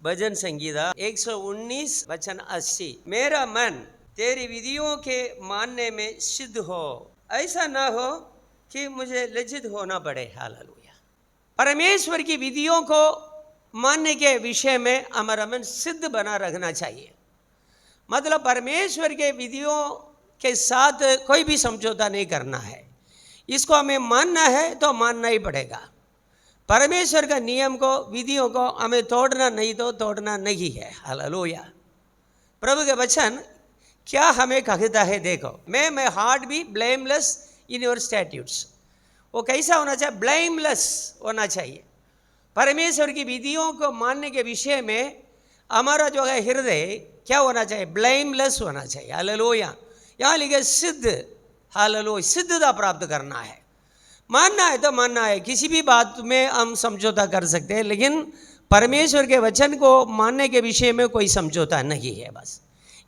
भजन संगीता 119 वचन 80। मेरा मन तेरी विधियों के मानने में सिद्ध हो, ऐसा ना हो कि मुझे लज्जित होना पड़े। हालेलुया। परमेश्वर की विधियों को मानने के विषय में हमारा मन सिद्ध बना रखना चाहिए। मतलब परमेश्वर के विधियों के साथ कोई भी समझौता नहीं करना है। इसको हमें मानना है तो मानना ही पड़ेगा। परमेश्वर का नियम को, विधियों को हमें तोड़ना नहीं तो तोड़ना नहीं है। हालेलुया। प्रभु के वचन क्या हमें कहता है, देखो, मैं heart be blameless in your statutes. वो कैसा होना चाहिए? ब्लेमलेस होना चाहिए। परमेश्वर की विधियों को मानने के विषय में हमारा जो है हृदय क्या होना चाहिए? ब्लेमलेस होना चाहिए। हालेलुया। यहाँ लिखे सिद्ध। हालेलुया। सिद्धता प्राप्त करना है। मानना है तो मानना है। किसी भी बात में हम समझौता कर सकते हैं, लेकिन परमेश्वर के वचन को मानने के विषय में कोई समझौता नहीं है। बस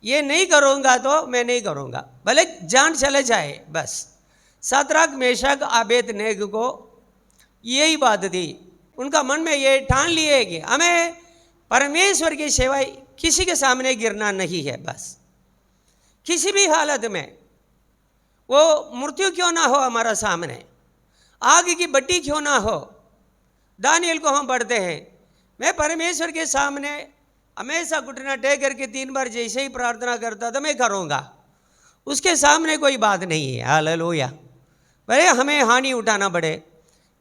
ये नहीं करूँगा तो मैं नहीं करूँगा, भले जान चले जाए। बस सद्रक मेशक अबेदनेगो को यही बात थी। उनका मन में ये ठान लिए कि हमें परमेश्वर की सेवा किसी के सामने गिरना नहीं है। बस किसी भी हालत में, वो मृत्यु क्यों ना हो हमारा सामने, आग की बट्टी क्यों ना हो। दानियल को हम पढ़ते हैं, मैं परमेश्वर के सामने हमेशा घुटना टेक करके 3 बार जैसे ही प्रार्थना करता था, मैं करूँगा। उसके सामने कोई बात नहीं है। हालेलुया। भले हमें हानि उठाना पड़े,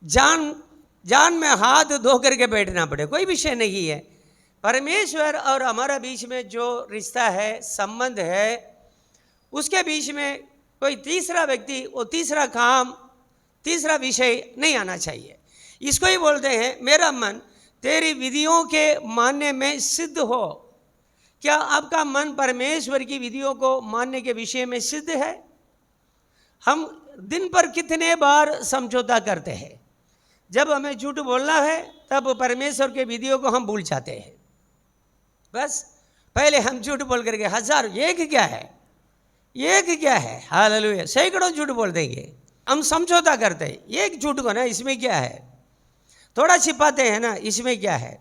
जान में हाथ धो करके बैठना पड़े, कोई विषय नहीं है। परमेश्वर और हमारा बीच में जो रिश्ता है, संबंध है, उसके बीच में कोई तीसरा व्यक्ति, वो तीसरा काम, तीसरा विषय नहीं आना चाहिए। इसको ही बोलते हैं मेरा मन तेरी विधियों के मानने में सिद्ध हो। क्या आपका मन परमेश्वर की विधियों को मानने के विषय में सिद्ध है? हम दिन पर कितने बार समझौता करते हैं। जब हमें झूठ बोलना है तब परमेश्वर के विधियों को हम भूल जाते हैं। बस पहले हम झूठ बोल करके हजार, एक क्या है, एक क्या है। हालेलुया। सैकड़ों झूठ बोल देंगे। हम समझौता करते हैं, एक झूठ को ना, इसमें क्या है, थोड़ा छिपाते हैं ना, इसमें क्या है,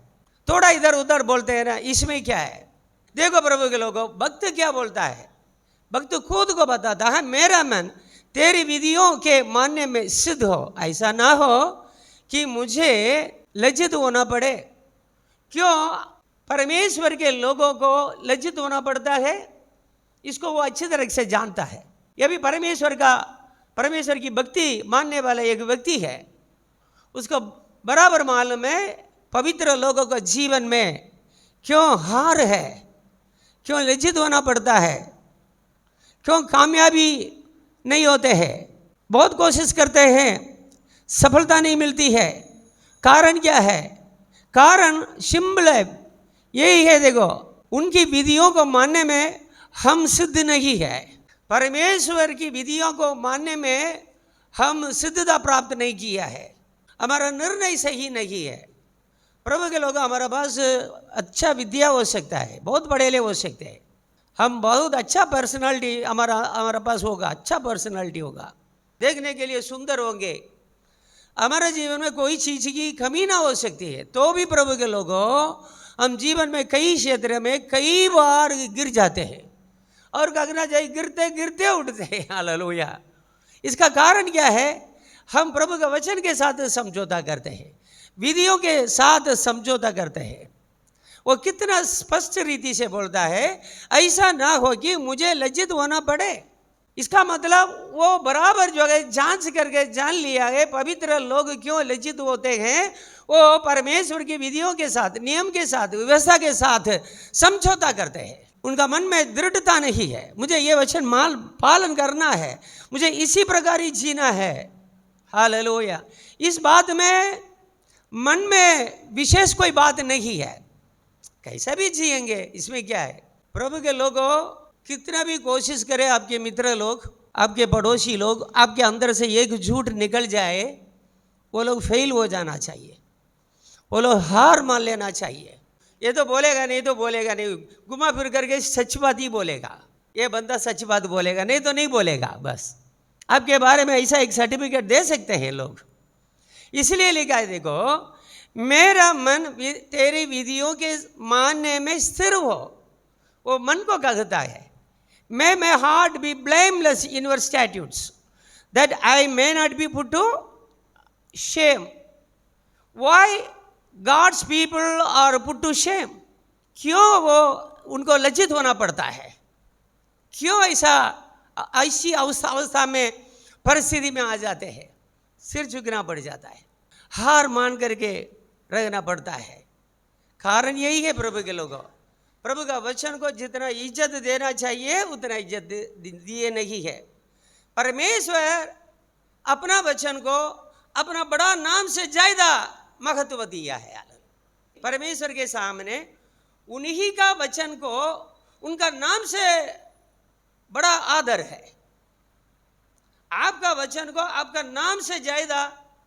थोड़ा इधर उधर बोलते हैं ना, इसमें क्या है। देखो प्रभु के लोगों, भक्त क्या बोलता है? भक्त खुद को बताता है, मेरा मन तेरी विधियों के मानने में सिद्ध हो, ऐसा ना हो कि मुझे लज्जित होना पड़े। क्यों परमेश्वर के लोगों को लज्जित होना पड़ता है? इसको वो अच्छी तरह से जानता है। यह भी परमेश्वर की भक्ति मानने वाला एक व्यक्ति है, उसको बराबर मालूम है पवित्र लोगों का जीवन में क्यों हार है, क्यों लज्जित होना पड़ता है, क्यों कामयाबी नहीं होते हैं। बहुत कोशिश करते हैं, सफलता नहीं मिलती है। कारण क्या है? कारण सिंपल है, यही है। देखो, उनकी विधियों को मानने में हम सिद्ध नहीं है। परमेश्वर की विधियों को मानने में हम सिद्धता प्राप्त नहीं किया है। हमारा निर्णय सही नहीं है। प्रभु के लोग, हमारे पास अच्छा विद्या हो सकता है, बहुत पढ़े लिखे हो सकते हैं, हम बहुत अच्छा पर्सनालिटी हमारा पास होगा, अच्छा पर्सनालिटी होगा, देखने के लिए सुंदर होंगे, हमारे जीवन में कोई चीज़ की कमी ना हो सकती है, तो भी प्रभु के लोगों हम जीवन में कई क्षेत्र में कई बार गिर जाते हैं। और कहना चाहिए गिरते गिरते उठते हैं। हालेलुया। इसका कारण क्या है? हम प्रभु के वचन के साथ समझौता करते हैं, विधियों के साथ समझौता करते हैं। वो कितना स्पष्ट रीति से बोलता है, ऐसा ना हो कि मुझे लज्जित होना पड़े। इसका मतलब वो बराबर जो है जांच करके जान लिया है पवित्र लोग क्यों लज्जित होते हैं। वो परमेश्वर की विधियों के साथ, नियम के साथ, व्यवस्था के साथ समझौता करते हैं। उनका मन में दृढ़ता नहीं है, मुझे ये वचन पालन करना है, मुझे इसी प्रकार ही जीना है। हालेलुया। इस बात में मन में विशेष कोई बात नहीं है, कैसा भी जिएंगे, इसमें क्या है। प्रभु के लोगों, कितना भी कोशिश करें, आपके मित्र लोग, आपके पड़ोसी लोग, आपके अंदर से एक झूठ निकल जाए, वो लोग फेल हो जाना चाहिए, वो लोग हार मान लेना चाहिए। ये तो बोलेगा नहीं, तो बोलेगा नहीं, घुमा फिर करके सच बात ही बोलेगा। ये बंदा सच बात बोलेगा, नहीं तो नहीं बोलेगा। बस आपके बारे में ऐसा एक सर्टिफिकेट दे सकते हैं लोग। इसलिए लिखा है, देखो, मेरा मन तेरी विधियों के मानने में स्थिर हो, वो मन को कहता है। May my heart be blameless in your statutes, that I may not be put to shame. Why God's people are put to shame? क्यों वो उनको लज्जित होना पड़ता है? क्यों ऐसी अवस्था में परिस्थिति में आ जाते हैं? सिर झुकना पड़ जाता है, हार मान करके रहना पड़ता है। कारण यही है प्रभु के लोगों, प्रभु का वचन को जितना इज्जत देना चाहिए उतना इज्जत दिए नहीं है। परमेश्वर अपना वचन को अपना बड़ा नाम से ज्यादा महत्व दिया है। परमेश्वर के सामने उन्हीं का वचन को उनका नाम से बड़ा आदर है। आपका वचन को आपका नाम से ज्यादा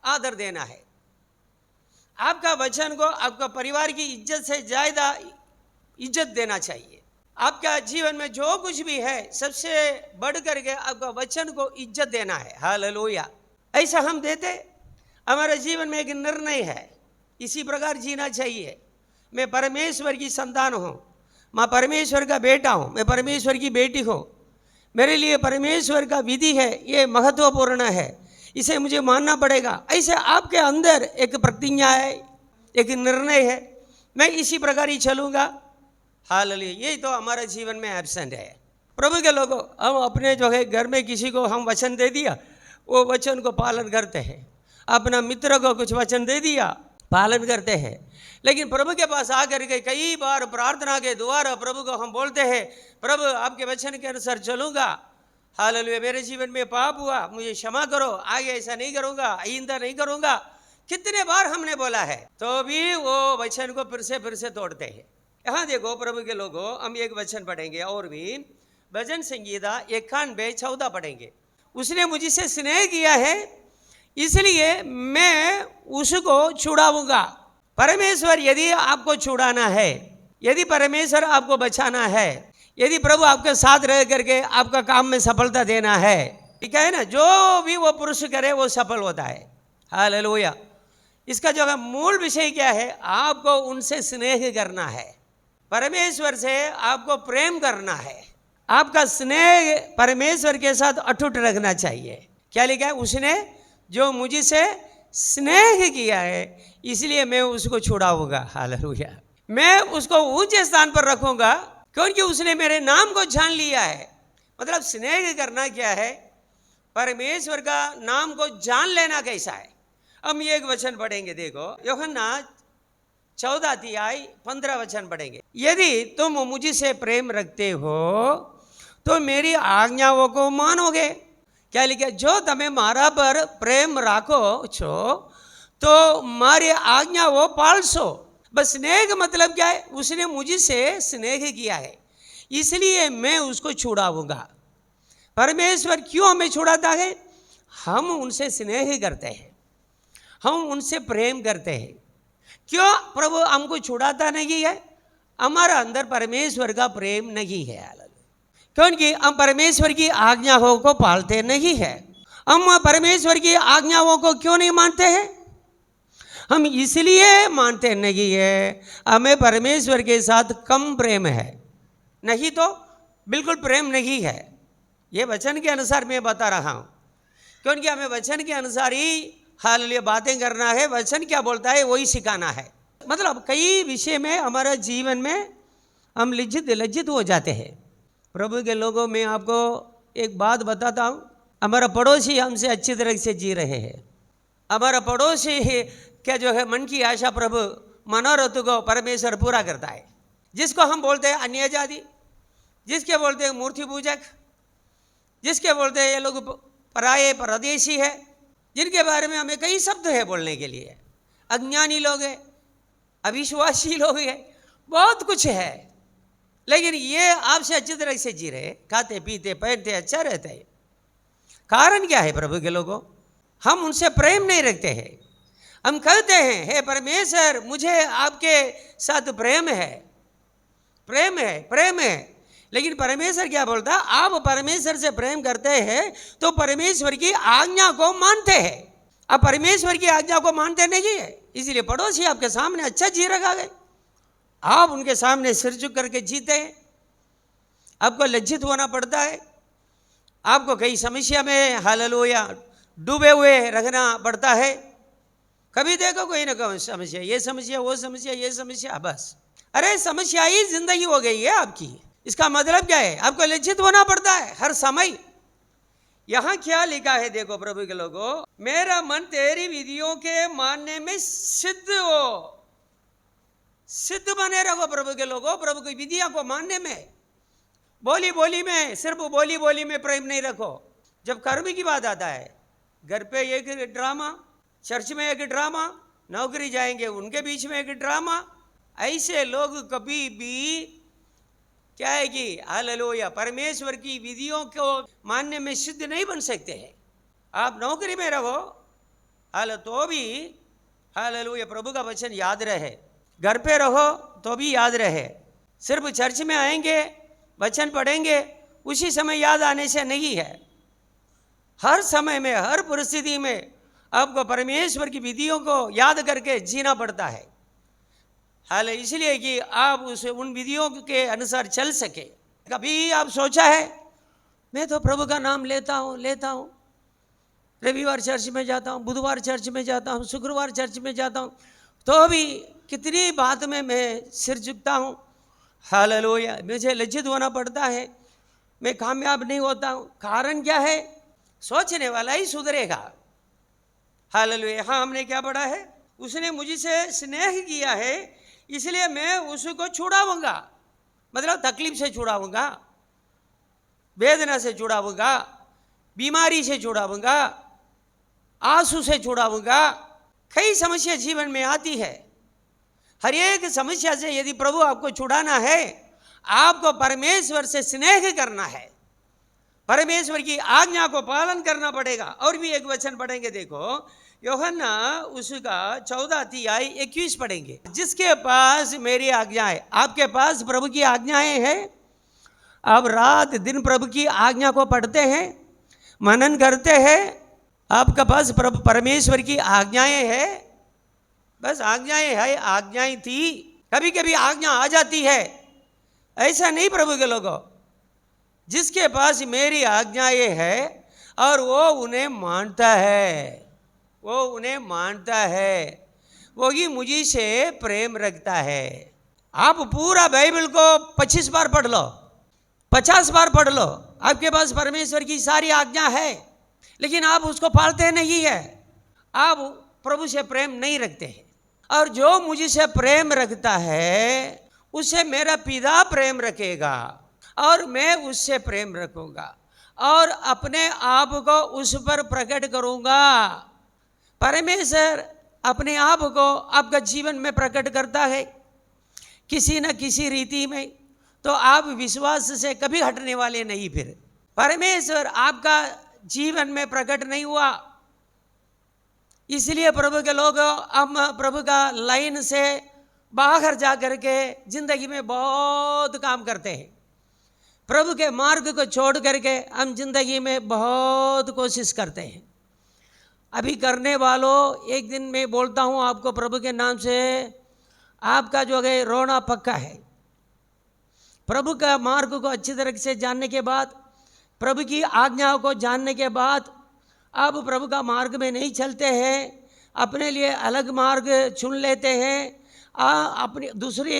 आदर देना है। आपका वचन को आपका परिवार की इज्जत से ज्यादा इज्जत देना चाहिए। आपका जीवन में जो कुछ भी है सबसे बढ़ करके आपका वचन को इज्जत देना है। हालेलुया। ऐसा हम देते, हमारे जीवन में एक निर्णय है, इसी प्रकार जीना चाहिए। मैं परमेश्वर की संतान हूँ, मैं परमेश्वर का बेटा हूँ, मैं परमेश्वर की बेटी हूँ, मेरे लिए परमेश्वर का विधि है, ये महत्वपूर्ण है, इसे मुझे मानना पड़ेगा। ऐसे आपके अंदर एक प्रतिज्ञा है, एक निर्णय है, मैं इसी प्रकार ही चलूँगा। हालेलुया। यही तो हमारे जीवन में एब्सेंट है। प्रभु के लोगों, हम अपने जो है घर में किसी को हम वचन दे दिया, वो वचन को पालन करते हैं। अपना मित्र को कुछ वचन दे दिया, पालन करते हैं। लेकिन प्रभु के पास आकर के कई बार प्रार्थना के द्वारा प्रभु को हम बोलते हैं, प्रभु आपके वचन के अनुसार चलूँगा। हालेलुया। मेरे जीवन में पाप हुआ, मुझे क्षमा करो, आगे ऐसा नहीं करूँगा, आइंदा नहीं करूँगा। कितने बार हमने बोला है, तो भी वो वचन को फिर से तोड़ते हैं। यहाँ देखो प्रभु के लोगों, हम एक वचन पढ़ेंगे और भी भजन संगीता 91:14 पढ़ेंगे। उसने मुझसे स्नेह किया है इसलिए मैं उसको छुड़ाऊंगा। परमेश्वर यदि आपको छुड़ाना है, यदि परमेश्वर आपको बचाना है, यदि प्रभु आपके साथ रह करके आपका काम में सफलता देना है, ठीक है ना, जो भी वो पुरुष करे वो सफल होता है। हालेलुया। इसका जो है मूल विषय क्या है? आपको उनसे स्नेह करना है, परमेश्वर से आपको प्रेम करना है। आपका स्नेह परमेश्वर के साथ अटूट रखना चाहिए। क्या लिखा है? उसने जो मुझसे स्नेह किया है इसलिए मैं उसको छुड़ाऊंगा। हालेलुया। मैं उसको ऊंचे स्थान पर रखूंगा क्योंकि उसने मेरे नाम को जान लिया है। मतलब स्नेह करना क्या है? परमेश्वर का नाम को जान लेना कैसा है? हम एक वचन पढ़ेंगे, देखो यूहन्ना 14:15 वचन पढ़ेंगे। यदि तुम मुझसे प्रेम रखते हो तो मेरी आज्ञाओं को मानोगे। क्या लिखा? जो तमें मारा पर प्रेम राखो छो तो मारी आज्ञाओं पालसो। बस स्नेह का मतलब क्या है? उसने मुझसे स्नेह किया है इसलिए मैं उसको छुड़ाऊंगा। परमेश्वर क्यों हमें छुड़ाता है? हम उनसे स्नेह करते हैं, हम उनसे प्रेम करते हैं। क्यों प्रभु हमको छुड़ाता नहीं है? हमारा अंदर परमेश्वर का प्रेम नहीं है, क्योंकि हम परमेश्वर की आज्ञाओं को पालते नहीं है। हम परमेश्वर की आज्ञाओं को क्यों नहीं मानते हैं? हम इसलिए मानते नहीं है, हमें परमेश्वर के साथ कम प्रेम है, नहीं तो बिल्कुल प्रेम नहीं है। ये वचन के अनुसार मैं बता रहा हूँ, क्योंकि हमें वचन के अनुसार ही हालेलुया बातें करना है। वचन क्या बोलता है वही सिखाना है। मतलब कई विषय में हमारे जीवन में हम लज्जित हो जाते हैं। प्रभु के लोगों में आपको एक बात बताता हूँ, हमारा पड़ोसी हमसे अच्छी तरह से जी रहे हैं। हमारा पड़ोसी क्या जो है मन की आशा प्रभु मनोरथ को परमेश्वर पूरा करता है। जिसको हम बोलते हैं अन्य जाति, जिसके बोलते हैं मूर्ति पूजक, जिसके बोलते हैं ये लोग पराये परदेशी है, जिनके बारे में हमें कई शब्द है बोलने के लिए, अज्ञानी लोग हैं, अविश्वासी लोग हैं, बहुत कुछ है। लेकिन ये आपसे अच्छी तरह से जी रहे, खाते पीते पहनते अच्छा रहते हैं। कारण क्या है प्रभु के लोगों? हम उनसे प्रेम नहीं रखते हैं। हम कहते हैं हे परमेश्वर मुझे आपके साथ प्रेम है, प्रेम है, प्रेम है। लेकिन परमेश्वर क्या बोलता? आप परमेश्वर से प्रेम करते हैं तो परमेश्वर की आज्ञा को मानते हैं। आप परमेश्वर की आज्ञा को मानते नहीं है, इसलिए पड़ोसी आपके सामने अच्छा जी रखा है, आप उनके सामने सिर झुक करके जीते हैं, आपको लज्जित होना पड़ता है, आपको कई समस्या में हालेलुया डूबे हुए रखना पड़ता है। कभी देखो कोई ना कोई समस्या, ये समस्या वो समस्या ये समस्या, बस अरे समस्या ही जिंदगी हो गई है आपकी। इसका मतलब क्या है? आपको लज्जित होना पड़ता है हर समय। यहां क्या लिखा है देखो प्रभु के लोगों, मेरा मन तेरी विधियों के मानने में सिद्ध हो, सिद्ध बने रहो प्रभु के लोगों, प्रभु की विधियों को मानने में। बोली बोली में, सिर्फ बोली बोली में प्रेम नहीं रखो। जब कर्म की बात आता है, घर पे एक ड्रामा, चर्च में एक ड्रामा, नौकरी जाएंगे उनके बीच में एक ड्रामा। ऐसे लोग कभी भी क्या है कि हालेलुया परमेश्वर की विधियों को मानने में सिद्ध नहीं बन सकते हैं। आप नौकरी में रहो हाल तो भी हालेलुया प्रभु का वचन याद रहे, घर पे रहो तो भी याद रहे, सिर्फ चर्च में आएंगे वचन पढ़ेंगे उसी समय याद आने से नहीं है। हर समय में हर परिस्थिति में आपको परमेश्वर की विधियों को याद करके जीना पड़ता है। हाल इसलिए कि आप उन विधियों के अनुसार चल सके। कभी आप सोचा है मैं तो प्रभु का नाम लेता हूँ, रविवार चर्च में जाता हूँ, बुधवार चर्च में जाता हूँ, शुक्रवार चर्च में जाता हूँ, तो भी कितनी बात में मैं सिर झुकता हूँ, हालेलुया मुझे लज्जित होना पड़ता है, मैं कामयाब नहीं होता हूँ। कारण क्या है? सोचने वाला ही सुधरेगा। हालेलुया। हाँ, हमने क्या पढ़ा है? उसने मुझसे स्नेह किया है इसलिए मैं उसको छुड़ाऊंगा, मतलब तकलीफ से छुड़ाऊंगा, वेदना से छुड़ाऊंगा, बीमारी से छुड़ाऊंगा, आंसू से छुड़ाऊंगा। कई समस्या जीवन में आती है, हर एक समस्या से यदि प्रभु आपको छुड़ाना है, आपको परमेश्वर से स्नेह करना है, परमेश्वर की आज्ञा को पालन करना पड़ेगा। और भी एक वचन पढ़ेंगे देखो, यूहन्ना उसका 14 अध्याय 21 पढ़ेंगे। जिसके पास मेरी आज्ञाएं, आपके पास प्रभु की आज्ञाएं हैं, आप रात दिन प्रभु की आज्ञा को पढ़ते हैं, मनन करते हैं, आपके पास परमेश्वर की आज्ञाएं हैं, बस आज्ञाएं है, आज्ञाएं थी, कभी कभी आज्ञा आ जाती है, ऐसा नहीं प्रभु के लोगों। जिसके पास मेरी आज्ञाएं है और वो उन्हें मानता है, वो उन्हें मानता है, वो ही मुझी से प्रेम रखता है। आप पूरा बाइबल को 25 बार पढ़ लो, 50 बार पढ़ लो, आपके पास परमेश्वर की सारी आज्ञा है, लेकिन आप उसको पालते नहीं है, आप प्रभु से प्रेम नहीं रखते हैं। और जो मुझे से प्रेम रखता है उससे मेरा पिता प्रेम रखेगा और मैं उससे प्रेम रखूंगा और अपने आप को उस पर प्रकट करूंगा। परमेश्वर अपने आप को आपका जीवन में प्रकट करता है किसी न किसी रीति में, तो आप विश्वास से कभी हटने वाले नहीं। फिर परमेश्वर आपका जीवन में प्रकट नहीं हुआ, इसलिए प्रभु के लोग हम प्रभु का लाइन से बाहर जा करके जिंदगी में बहुत काम करते हैं, प्रभु के मार्ग को छोड़ करके हम जिंदगी में बहुत कोशिश करते हैं। अभी करने वालों, एक दिन मैं बोलता हूँ आपको प्रभु के नाम से, आपका जो है रोना पक्का है। प्रभु का मार्ग को अच्छी तरह से जानने के बाद, प्रभु की आज्ञाओं को जानने के बाद आप प्रभु का मार्ग में नहीं चलते हैं, अपने लिए अलग मार्ग चुन लेते हैं, अपनी दूसरी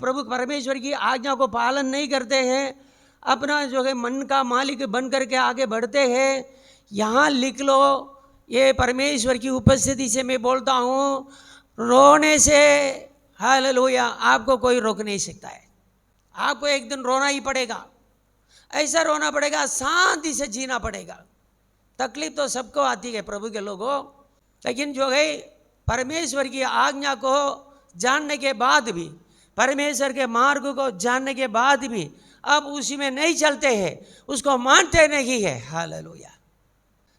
प्रभु परमेश्वर की आज्ञा को पालन नहीं करते हैं, अपना जो है मन का मालिक बन करके आगे बढ़ते हैं। यहाँ लिख लो, ये परमेश्वर की उपस्थिति से मैं बोलता हूँ, रोने से हालेलुया आपको कोई रोक नहीं सकता है। आपको एक दिन रोना ही पड़ेगा, ऐसा रोना पड़ेगा, शांति से जीना पड़ेगा। तकलीफ तो सबको आती है प्रभु के लोगों, लेकिन जो है परमेश्वर की आज्ञा को जानने के बाद भी, परमेश्वर के मार्ग को जानने के बाद भी अब उसी में नहीं चलते हैं, उसको मानते नहीं है। हालेलुया।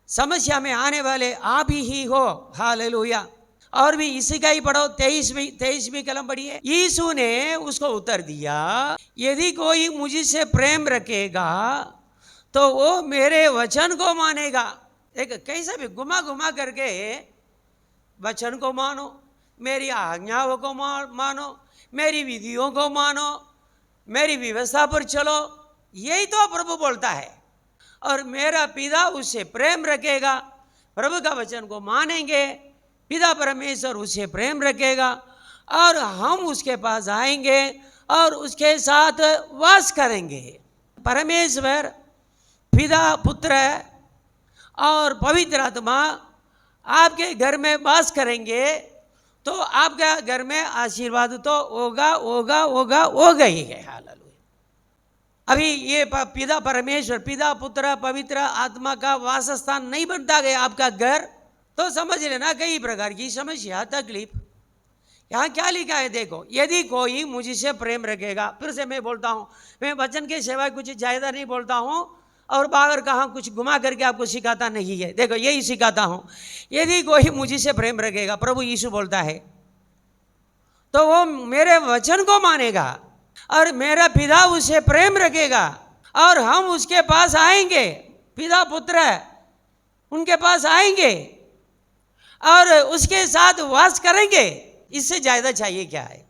समस्या में आने वाले आप ही हो। हालेलुया। और भी इसी का ही पढ़ो, 23वीं कलम पढ़िए। यीशु ने उसको उत्तर दिया, यदि कोई मुझसे प्रेम रखेगा तो वो मेरे वचन को मानेगा। एक कैसा भी घुमा घुमा करके वचन को मानो, मेरी आज्ञाओं को मानो, मेरी विधियों को मानो, मेरी व्यवस्था पर चलो, यही तो प्रभु बोलता है। और मेरा पिता उससे प्रेम रखेगा। प्रभु का वचन को मानेंगे, पिता परमेश्वर उससे प्रेम रखेगा और हम उसके पास आएंगे और उसके साथ वास करेंगे। परमेश्वर पिता, पुत्र और पवित्र आत्मा आपके घर में वास करेंगे तो आपका घर में आशीर्वाद तो होगा होगा होगा होगा ही है। हालेलुया। अभी ये पिता परमेश्वर, पिता, पुत्र, पवित्र आत्मा का वासस्थान नहीं बनता गया आपका घर, तो समझ लेना कई प्रकार की समस्या, तकलीफ। यहाँ क्या लिखा है देखो, यदि कोई मुझसे प्रेम रखेगा, फिर से मैं बोलता हूँ, मैं वचन के सिवाय कुछ ज़्यादा नहीं बोलता हूँ और बाहर कहाँ कुछ घुमा करके आपको सिखाता नहीं है। देखो यही सिखाता हूँ, यदि कोई मुझसे प्रेम रखेगा, प्रभु यीशु बोलता है, तो वो मेरे वचन को मानेगा और मेरा पिता उससे प्रेम रखेगा और हम उसके पास आएंगे। पिता पुत्र उनके पास आएंगे और उसके साथ वास करेंगे। इससे ज़्यादा चाहिए क्या है?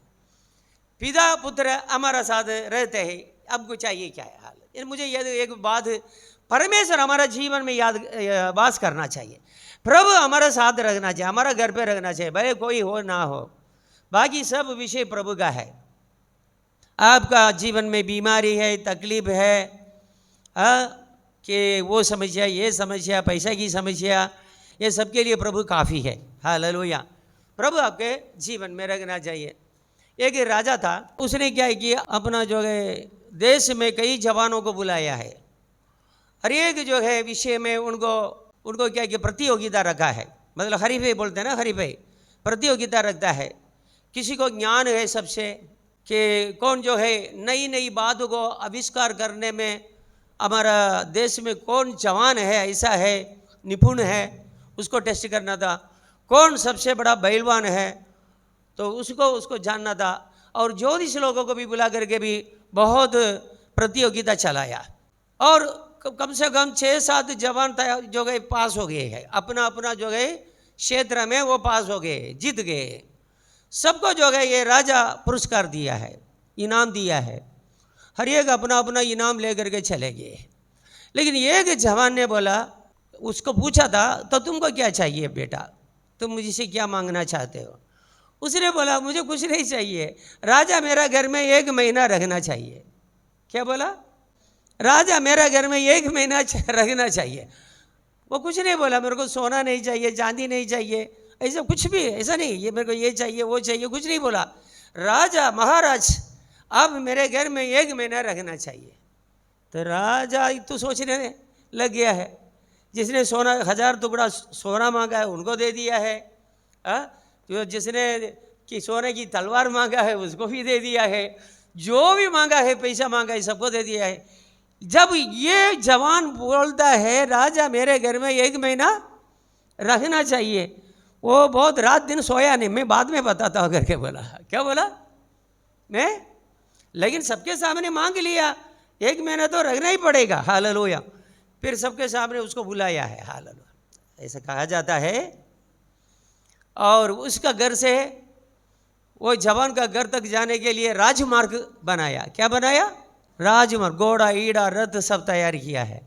पिता पुत्र हमारा साथ रहते हैं, अब को चाहिए क्या है? हाल मुझे यदि एक बात, परमेश्वर हमारा जीवन में याद वास करना चाहिए, प्रभु हमारा साथ रखना चाहिए, हमारा घर पे रखना चाहिए, भले कोई हो ना हो, बाकी सब विषय प्रभु का है। आपका जीवन में बीमारी है, तकलीफ है, कि वो समस्या, ये समस्या, पैसा की समस्या, ये सबके लिए प्रभु काफ़ी है। हालेलुया। प्रभु आपके जीवन में रखना चाहिए। एक राजा था, उसने क्या किया, अपना जो है देश में कई जवानों को बुलाया है, हर एक जो है विषय में उनको क्या किया, प्रतियोगिता रखा है। मतलब हरीफे बोलते हैं ना, हरीफे, प्रतियोगिता रखता है। किसी को ज्ञान है सबसे कि कौन जो है नई नई बातों को आविष्कार करने में हमारा देश में कौन जवान है, ऐसा है, निपुण है, उसको टेस्ट करना था। कौन सबसे बड़ा पहलवान है, तो उसको जानना था। और ज्योतिष लोगों को भी बुला करके भी बहुत प्रतियोगिता चलाया और कम से कम 6-7 जवान जो गए पास हो गए हैं, अपना अपना जो गए क्षेत्र में वो पास हो गए, जीत गए। सबको जो है ये राजा पुरस्कार दिया है, इनाम दिया है, हर एक अपना अपना इनाम लेकर के चले गए। लेकिन एक जवान ने बोला, उसको पूछा था, तो तुमको क्या चाहिए बेटा, तुम मुझसे क्या मांगना चाहते हो? उसने बोला, मुझे कुछ नहीं चाहिए, राजा मेरा घर में 1 महीना रखना चाहिए। क्या बोला? राजा मेरा घर में 1 महीना रखना चाहिए। वो कुछ नहीं बोला, मेरे को सोना नहीं चाहिए, चांदी नहीं चाहिए, ऐसा कुछ भी, ऐसा नहीं, ये मेरे को ये चाहिए वो चाहिए, कुछ नहीं बोला। राजा महाराज अब मेरे घर में 1 महीना रखना चाहिए। तो राजा तो सोचने लग गया है, जिसने सोना 1000 टुकड़ा सोना मांगा है उनको दे दिया है, तो जिसने कि सोने की तलवार मांगा है उसको भी दे दिया है, जो भी मांगा है, पैसा मांगा है, सबको दे दिया है। जब ये जवान बोलता है राजा मेरे घर में 1 महीना रखना चाहिए, वो बहुत रात दिन सोया नहीं, मैं बाद में बताता हूँ करके बोला। क्या बोला? मैं, लेकिन सबके सामने मांग लिया, 1 महीना तो रखना ही पड़ेगा। हालेलुया। फिर सबके सामने उसको बुलाया है। हालेलुया, ऐसा कहा जाता है। और उसका घर से वो जवान का घर तक जाने के लिए राजमार्ग बनाया। क्या बनाया? राजमार्ग, घोड़ा ईड़ा रथ सब तैयार किया है।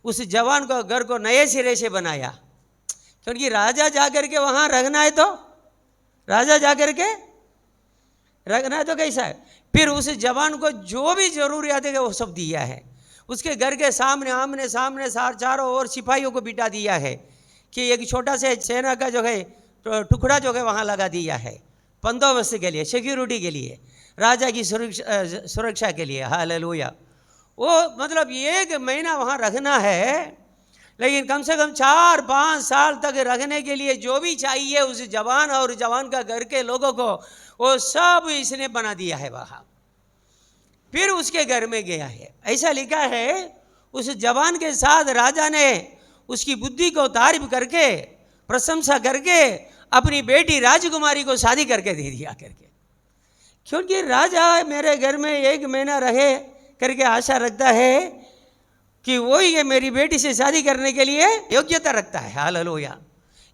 उस जवान को घर को नए सिरे से बनाया, क्योंकि राजा जाकर के वहाँ रखना है, तो राजा जाकर के रखना है तो कैसा है। फिर उस जवान को जो भी जरूरियात है वो सब दिया है। उसके घर के सामने आमने सामने चारों ओर सिपाहियों को बिठा दिया है कि एक छोटा सा सेना का जो है टुकड़ा जो है वहाँ लगा दिया है, बंदोबस्त के लिए, सिक्योरिटी के लिए, राजा की सुरक्षा के लिए। हालेलुया। वो मतलब 1 महीना वहाँ रखना है, लेकिन कम से कम 4-5 साल तक रखने के लिए जो भी चाहिए उस जवान और जवान का घर के लोगों को, वो सब इसने बना दिया है वहाँ। फिर उसके घर में गया है। ऐसा लिखा है, उस जवान के साथ राजा ने उसकी बुद्धि को तारीफ करके, प्रशंसा करके अपनी बेटी राजकुमारी को शादी करके दे दिया करके। क्योंकि राजा मेरे घर में 1 महीना रहे करके आशा रखता है, कि वो ये मेरी बेटी से शादी करने के लिए योग्यता रखता है। हालेलुया।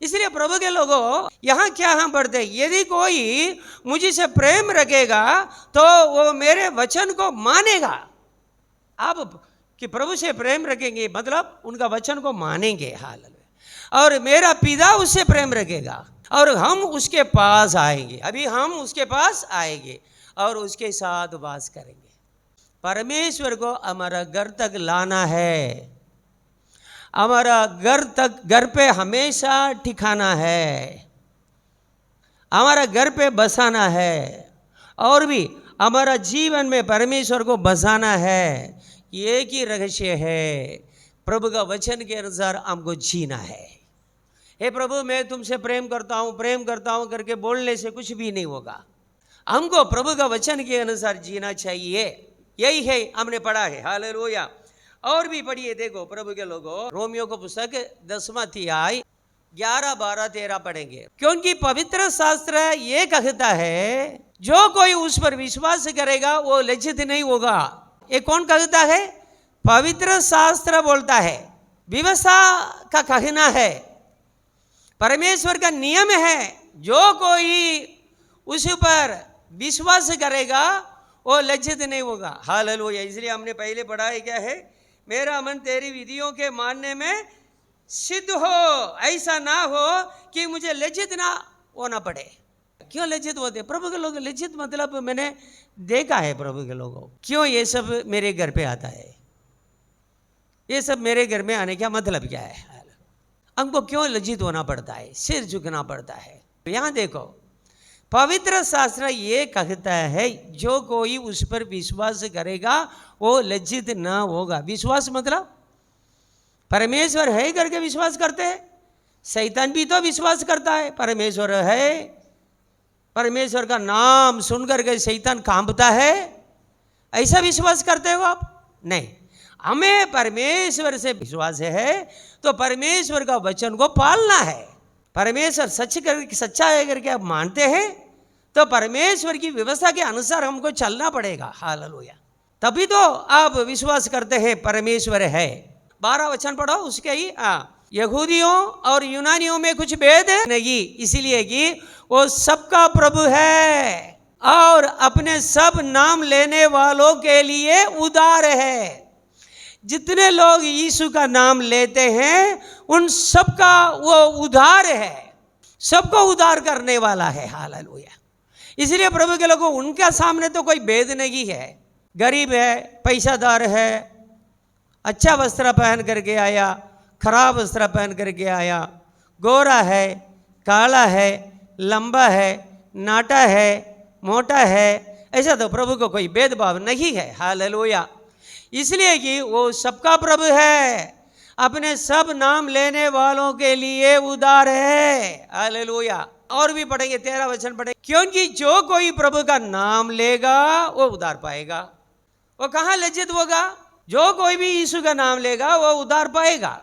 इसलिए प्रभु के लोगों, यहाँ क्या हम पढ़ते हैं, यदि कोई मुझसे प्रेम रखेगा तो वो मेरे वचन को मानेगा। आप कि प्रभु से प्रेम रखेंगे मतलब उनका वचन को मानेंगे। हालेलुया। और मेरा पिता उससे प्रेम रखेगा और हम उसके पास आएंगे। अभी हम उसके पास आएंगे और उसके साथ वास करेंगे। परमेश्वर को हमारा घर तक लाना है, हमारा घर पे हमेशा ठिकाना है, हमारा घर पे बसाना है और भी हमारा जीवन में परमेश्वर को बसाना है। एक ही रहस्य है, प्रभु का वचन के अनुसार हमको जीना है। हे प्रभु, मैं तुमसे प्रेम करता हूँ करके बोलने से कुछ भी नहीं होगा। हमको प्रभु का वचन के अनुसार जीना चाहिए। यही है हमने पढ़ा है। हालेलुया। और भी पढ़िए, देखो प्रभु के लोगों, रोमियो को पुस्तक 10वां अध्याय 11, 12, 13 पढ़ेंगे। क्योंकि पवित्र शास्त्र ये कहता है जो कोई उस पर विश्वास करेगा वो लज्जित नहीं होगा। ये कौन कहता है? पवित्र शास्त्र बोलता है, व्यवस्था का कहना है, परमेश्वर का नियम है। जो कोई उस पर विश्वास करेगा वो लज्जित नहीं होगा। हालेलुया। इसलिए हमने पहले पढ़ा है क्या है, मेरा मन तेरी विधियों के मानने में सिद्ध हो, ऐसा ना हो कि मुझे लज्जित ना होना पड़े। क्यों लज्जित होते प्रभु के लोग? लज्जित मतलब मैंने देखा है प्रभु के लोगों, क्यों ये सब मेरे घर पे आता है, ये सब मेरे घर में आने का मतलब क्या है? हमको क्यों लज्जित होना पड़ता है, सिर झुकना पड़ता है? यहाँ देखो, पवित्र शास्त्र ये कहता है जो कोई उस पर विश्वास करेगा वो लज्जित ना होगा। विश्वास मतलब परमेश्वर है करके विश्वास करते हैं। शैतान भी तो विश्वास करता है परमेश्वर है, परमेश्वर का नाम सुन करके शैतान कांपता है। ऐसा विश्वास करते हो आप? नहीं, हमें परमेश्वर से विश्वास है तो परमेश्वर का वचन को पालना है। परमेश्वर सच्चा है करके आप मानते हैं तो परमेश्वर की व्यवस्था के अनुसार हमको चलना पड़ेगा। हालेलुया। तभी तो आप विश्वास करते हैं परमेश्वर है। 12 वचन पढ़ो उसके ही। यहूदियों और यूनानियों में कुछ भेद नहीं, इसलिए कि वो सबका प्रभु है और अपने सब नाम लेने वालों के लिए उदार है। जितने लोग यीशु का नाम लेते हैं उन सबका वो उद्धार है, सबको उद्धार करने वाला है। हालेलुया। इसलिए प्रभु के लोगों, उनके सामने तो कोई भेद नहीं है। गरीब है, पैसादार है, अच्छा वस्त्र पहन करके आया, खराब वस्त्र पहन करके आया, गोरा है, काला है, लंबा है, नाटा है, मोटा है, ऐसा तो प्रभु को कोई भेदभाव नहीं है। हालेलुया। इसलिए कि वो सबका प्रभु है, अपने सब नाम लेने वालों के लिए उदार है। हालेलुया। और भी पढ़ेंगे, 13 वचन पढ़ेंगे। क्योंकि जो कोई प्रभु का नाम लेगा वो उदार पाएगा। वो कहाँ लज्जित होगा? जो कोई भी यीशु का नाम लेगा वो उदार पाएगा,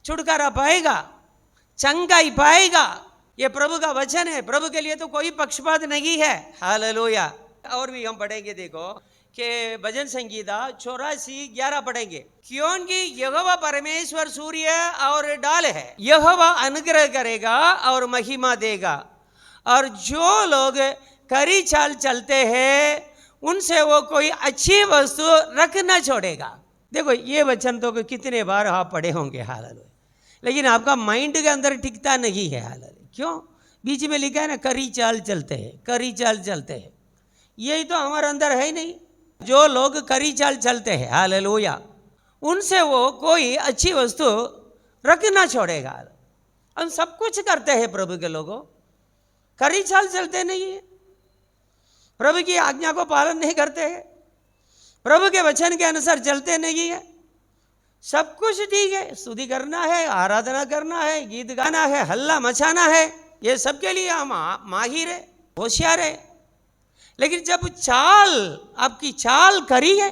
छुटकारा पाएगा, चंगाई पाएगा। ये प्रभु का वचन है। प्रभु के लिए तो कोई पक्षपात नहीं है। हालेलुया। और भी हम पढ़ेंगे, देखो कि भजन संगीता 84:11 पढ़ेंगे। क्योंकि यहोवा परमेश्वर सूर्य और डाल है, यहोवा अनुग्रह करेगा और महिमा देगा, और जो लोग करी चाल चलते हैं उनसे वो कोई अच्छी वस्तु रख न छोड़ेगा। देखो ये वचन तो कितने बार आप पढ़े होंगे। हालेलुया। लेकिन आपका माइंड के अंदर टिकता नहीं है। हालेलुया। क्यों? बीच में लिखा है ना, करी चाल चलते हैं, करी चाल चलते हैं। यही तो हमारे अंदर है नहीं। जो लोग करी चाल चलते हैं, हालेलुया, उनसे वो कोई अच्छी वस्तु रख ना छोड़ेगा। हम सब कुछ करते हैं प्रभु के लोगों, करी चाल चलते नहीं है, प्रभु की आज्ञा को पालन नहीं करते हैं, प्रभु के वचन के अनुसार चलते नहीं है। सब कुछ ठीक है, स्तुति करना है, आराधना करना है, गीत गाना है, हल्ला मचाना है, ये सब के लिए हम माहिर है, होशियार है। लेकिन जब चाल आपकी चाल करी है,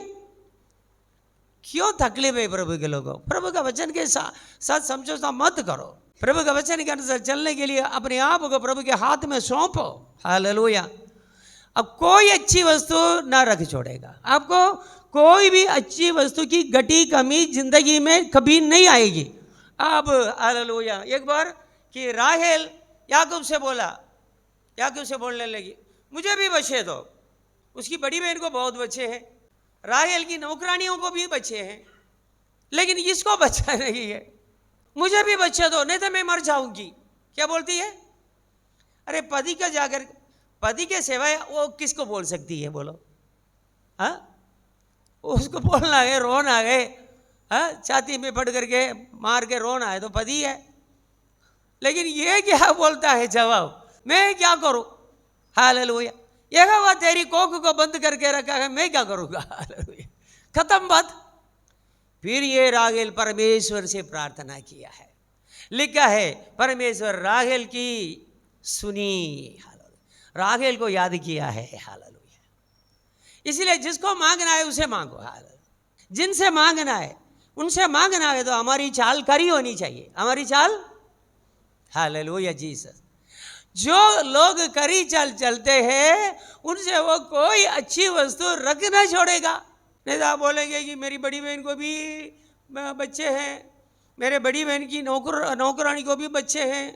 क्यों तकलीफ है प्रभु के लोगों? प्रभु का वचन के साथ समझौता मत करो। प्रभु का वचन के अनुसार चलने के लिए अपने आप को प्रभु के हाथ में सौंपो। हालेलुया। अब कोई अच्छी वस्तु ना रख छोड़ेगा। आपको कोई भी अच्छी वस्तु की घटी कमी जिंदगी में कभी नहीं आएगी। अब हालेलुया। एक बार कि राहेल याकूब से बोला, याकूब से बोलने लगी मुझे भी बच्चे दो। उसकी बड़ी बहन को बहुत बच्चे हैं, राहेल की नौकरानियों को भी बच्चे हैं, लेकिन इसको बच्चा नहीं है। मुझे भी बच्चे दो नहीं तो मैं मर जाऊंगी। क्या बोलती है? अरे पति का जाकर, पति के सिवाय वो किसको बोल सकती है बोलो? हाँ, उसको बोलना है, रोना है, हाँ, छाती में पड़ करके मार के रोना है तो पति है। लेकिन ये क्या बोलता है जवाब, मैं क्या करूं? हालेलुया। यहोवा तेरी कोख को बंद करके रखा है, मैं क्या करूंगा? हालेलुया। खत्म बात। फिर ये राहेल परमेश्वर से प्रार्थना किया है। लिखा है परमेश्वर राहेल की सुनी, राहेल को याद किया है। हालेलुया। इसलिए जिसको मांगना है उसे मांगो। हालेलुया। जिनसे मांगना है उनसे मांगना है तो हमारी चाल करी होनी चाहिए, हमारी चाल। Hallelujah Jesus. जो लोग करी चाल चलते हैं उनसे वो कोई अच्छी वस्तु रख ना छोड़ेगा। नहीं तो आप बोलेंगे कि मेरी बड़ी बहन को भी बच्चे हैं, मेरे बड़ी बहन की नौकरानी को भी बच्चे हैं,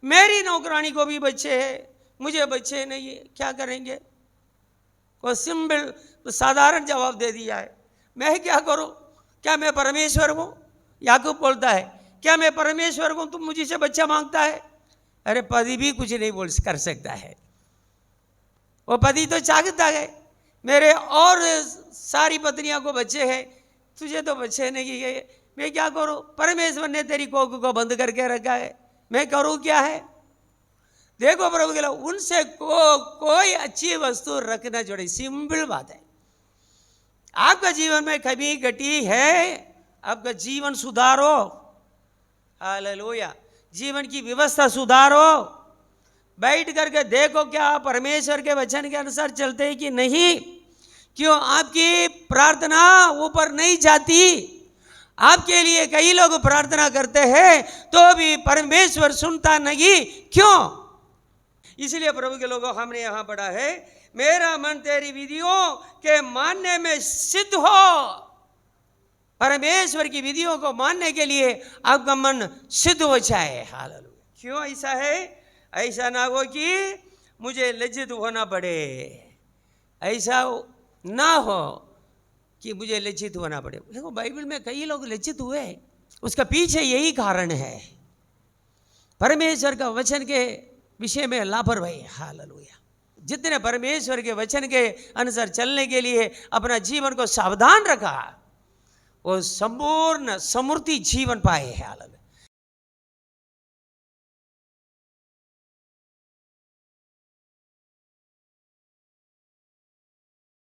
मेरी नौकरानी को भी बच्चे हैं, मुझे बच्चे नहीं है, क्या करेंगे? को सिंपल साधारण जवाब दे दिया है, मैं क्या करूं? क्या मैं परमेश्वर हूं? याकूब बोलता है क्या मैं परमेश्वर हूं तुम मुझे से बच्चा मांगता है? अरे पति भी कुछ नहीं बोल कर सकता है। वो पति तो चाहता है मेरे और सारी पत्नियों को बच्चे हैं, तुझे तो बच्चे नहीं है, मैं क्या करूं? परमेश्वर ने तेरी कोख को बंद करके रखा है, मैं करूं क्या है? देखो प्रभु के लोग, उनसे कोई अच्छी वस्तु रखना जोड़े। सिंपल बात है। आपका जीवन में कभी घटी है, आपका जीवन सुधारो। हालेलुया। जीवन की व्यवस्था सुधारो। बैठ करके देखो क्या आप परमेश्वर के वचन के अनुसार चलते हैं कि नहीं। क्यों आपकी प्रार्थना ऊपर नहीं जाती? आपके लिए कई लोग प्रार्थना करते हैं तो भी परमेश्वर सुनता नहीं, क्यों? इसलिए प्रभु के लोगों, हमने यहां पढ़ा है मेरा मन तेरी विधियों के मानने में सिद्ध हो। परमेश्वर की विधियों को मानने के लिए आपका मन सिद्ध हो जाए। हालेलुया। क्यों ऐसा है? ऐसा ना हो कि मुझे लज्जित होना पड़े, ऐसा ना हो कि मुझे लज्जित होना पड़े। देखो बाइबल में कई लोग लज्जित हुए, उसका पीछे यही कारण है, परमेश्वर का वचन के विषय में लापरवाही। हालेलुया। जितने परमेश्वर के वचन के अनुसार चलने के लिए अपना जीवन को सावधान रखा, वो संपूर्ण समृद्धि जीवन पाए। हालेलुया।